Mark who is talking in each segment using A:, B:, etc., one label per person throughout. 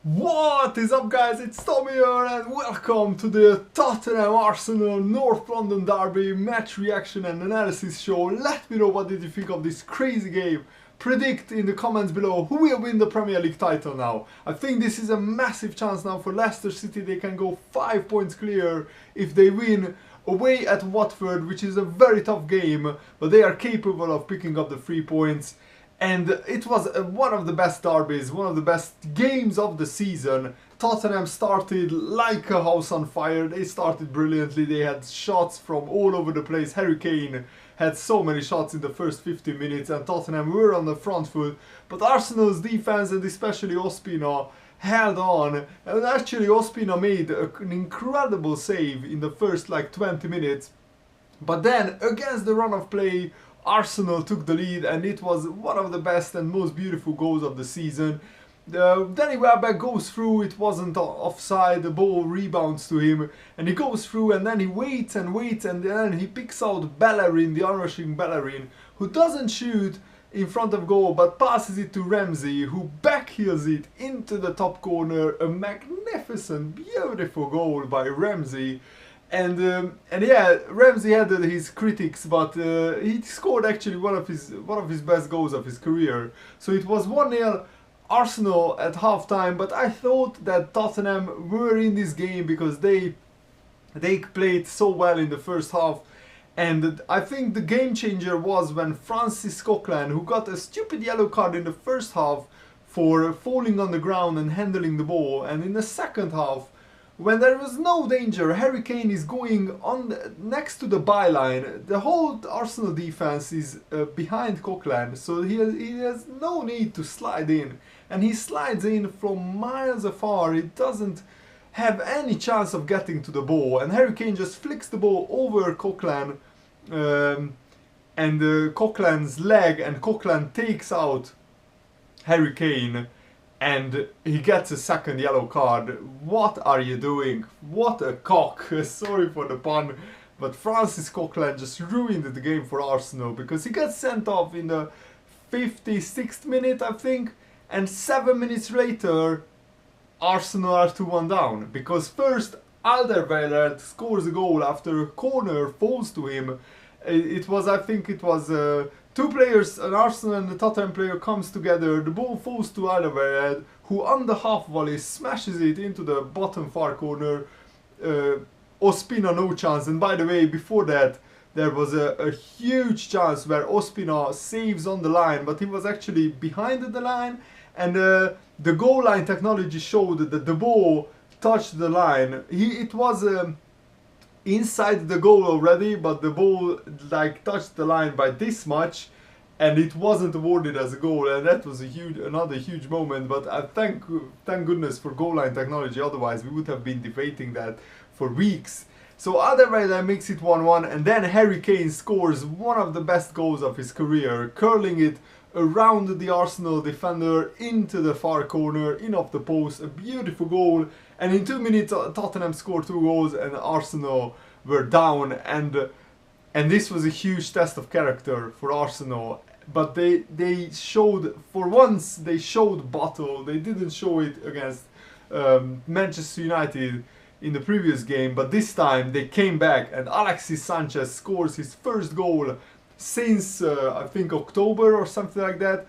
A: What is up, guys? It's Tommy here and welcome to the Tottenham Arsenal North London Derby match reaction and analysis show. Let me know what did you think of this crazy game. Predict in the comments below who will win the Premier League title now. I think this is a massive chance now for Leicester City. They can go 5 points clear if they win away at Watford, which is a very tough game, but they are capable of picking up the 3 points. And it was one of the best derbies, one of the best games of the season. Tottenham started like a house on fire. They started brilliantly. They had shots from all over the place. Harry Kane had so many shots in the first 50 minutes and Tottenham were on the front foot. But Arsenal's defense and especially Ospina held on. And actually Ospina made an incredible save in the first 20 minutes. But then against the run of play, Arsenal took the lead and it was one of the best and most beautiful goals of the season. Danny Welbeck goes through, it wasn't offside, the ball rebounds to him and he goes through and then he waits and waits and then he picks out Bellerin, the onrushing Bellerin, who doesn't shoot in front of goal but passes it to Ramsey, who backheels it into the top corner. A magnificent, beautiful goal by Ramsey. And yeah, Ramsey had his critics, but he scored actually one of his best goals of his career. So it was 1-0 Arsenal at halftime, but I thought that Tottenham were in this game because they played so well in the first half. And I think the game changer was when Francis Coquelin, who got a stupid yellow card in the first half for falling on the ground and handling the ball, and in the second half, when there was no danger, Harry Kane is going on next to the byline. The whole Arsenal defense is behind Coquelin, so he has no need to slide in. And he slides in from miles afar. He doesn't have any chance of getting to the ball. And Harry Kane just flicks the ball over Coquelin and Coquelin's leg, and Coquelin takes out Harry Kane. And he gets a second yellow card. What are you doing? What a cock. Sorry for the pun. But Francis Coquelin just ruined the game for Arsenal because he gets sent off in the 56th minute, I think. And 7 minutes later, Arsenal are 2-1 down. Because first, Alderweireld scores a goal after a corner falls to him. I think it was two players, an Arsenal and a Tottenham player, comes together, the ball falls to Alderweireld, who on the half volley smashes it into the bottom far corner. Ospina no chance, and by the way, before that there was a huge chance where Ospina saves on the line, but he was actually behind the line, and the goal line technology showed that the ball touched the line. It was inside the goal already, but the ball touched the line by this much and it wasn't awarded as a goal, and that was another huge moment. But I thank goodness for goal line technology, otherwise we would have been debating that for weeks. So Alderweireld makes it 1-1 and then Harry Kane scores one of the best goals of his career, curling it around the Arsenal defender into the far corner, in off the post. A beautiful goal, and in 2 minutes Tottenham scored 2 goals and Arsenal were down, and this was a huge test of character for Arsenal. But they showed, for once they showed bottle. They didn't show it against Manchester United in the previous game, but this time they came back and Alexis Sanchez scores his first goal since I think October or something like that.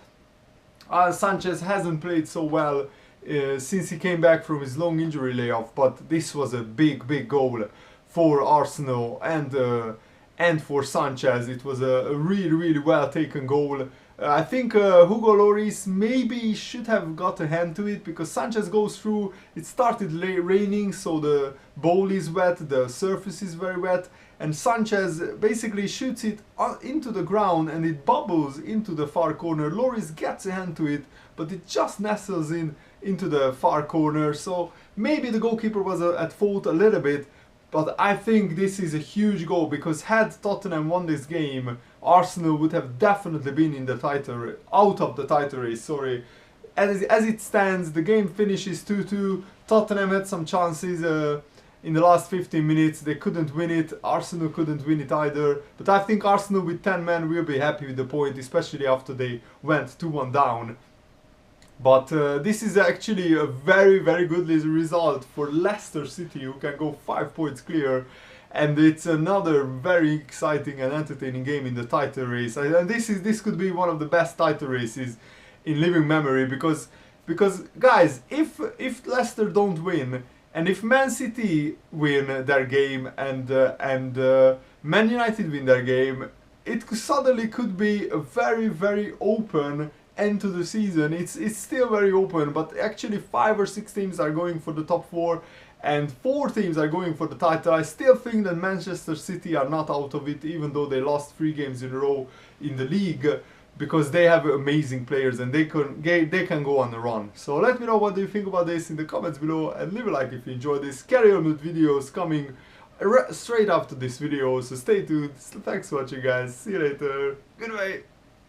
A: Sanchez hasn't played so well since he came back from his long injury layoff, but this was a big goal for Arsenal and for Sanchez. It was a really well taken goal. I think Hugo Lloris maybe should have got a hand to it, because Sanchez goes through, it started raining, so the ball is wet, the surface is very wet, and Sanchez basically shoots it into the ground and it bubbles into the far corner. Lloris gets a hand to it, but it just nestles into the far corner, so maybe the goalkeeper was at fault a little bit. But I think this is a huge goal, because had Tottenham won this game, Arsenal would have definitely been in the title, out of the title race, sorry. As it stands, the game finishes 2-2. Tottenham had some chances in the last 15 minutes. They couldn't win it. Arsenal couldn't win it either. But I think Arsenal with 10 men will be happy with the point, especially after they went 2-1 down. But this is actually a very, very good result for Leicester City, who can go 5 points clear. And it's another very exciting and entertaining game in the title race. And this could be one of the best title races in living memory, because guys, if Leicester don't win, and if Man City win their game, and Man United win their game, it suddenly could be a very, very open end to the season. It's still very open, but actually 5 or 6 teams are going for the top 4, and 4 teams are going for the title. I still think that Manchester City are not out of it, even though they lost 3 games in a row in the league, because they have amazing players and they can go on a run. So let me know what do you think about this in the comments below, and leave a like if you enjoyed this. Carry on with videos coming straight after this video, so stay tuned. Thanks for watching, guys. See you later. Goodbye.